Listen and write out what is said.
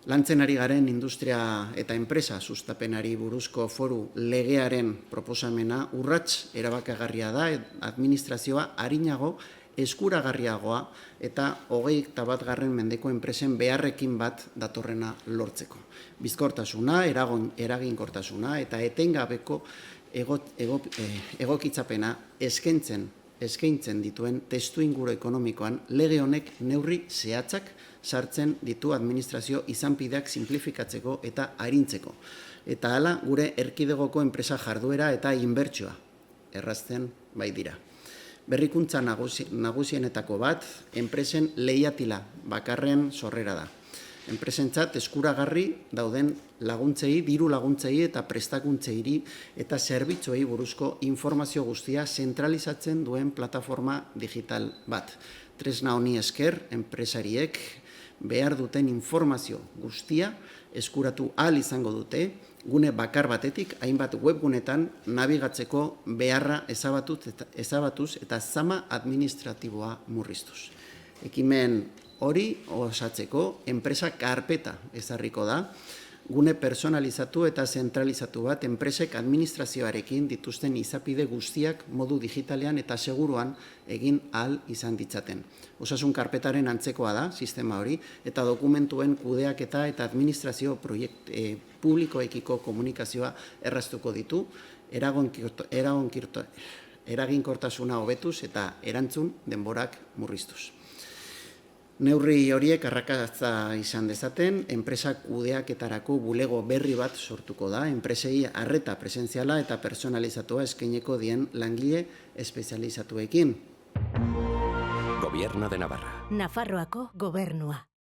Lantzen ari garen industria eta enpresa sustapenari buruzko foru legearen proposamena urrats erabakagarria da, administrazioa arinago, eskuragarriagoa eta 21. mendeko enpresen beharrekin bat datorrena lortzeko. Bizkortasuna, eraginkortasuna eta etengabeko egokitzapena eskaintzen dituen testuinguru ekonomikoan lege honek neurri zehatzak sartzen ditu administrazio izanpideak simplifikatzeko eta arintzeko. Eta hala gure erkidegoko enpresa jarduera eta inbertsioa errazten bai dira. Berrikuntza nagusienetako bat, enpresen lehiatila bakarren sorrera da. Enpresentzat eskuragarri dauden laguntzei, diru laguntzei eta prestakuntzeiri eta zerbitzuei buruzko informazio guztia zentralizatzen duen plataforma digital bat. Tresna honi esker, enpresariek behar duten informazio guztia eskuratu ahal izango dute, gune bakar batetik hainbat webgunetan nabigatzeko beharra ezabatuz eta zama administratiboa murriztuz. Ekimen hori osatzeko enpresa karpeta ezarriko da, gune personalizatu eta zentralizatu bat enpresek administrazioarekin dituzten izapide guztiak modu digitalean eta seguruan egin ahal izan ditzaten. Osasun karpetaren antzekoa da sistema hori eta dokumentuen kudeaketa eta administrazio publikoekiko komunikazioa erraztuko ditu, eraginkortasuna hobetuz eta erantzun denborak murriztuz. Neurri horiek arrakasta izan dezaten, enpresak kudeaketarako bulego berri bat sortuko da, enpresei arreta presentziala eta personalizatua eskaineko dien langile espezializatuekin. Gobierno de Navarra. Nafarroako gobernua.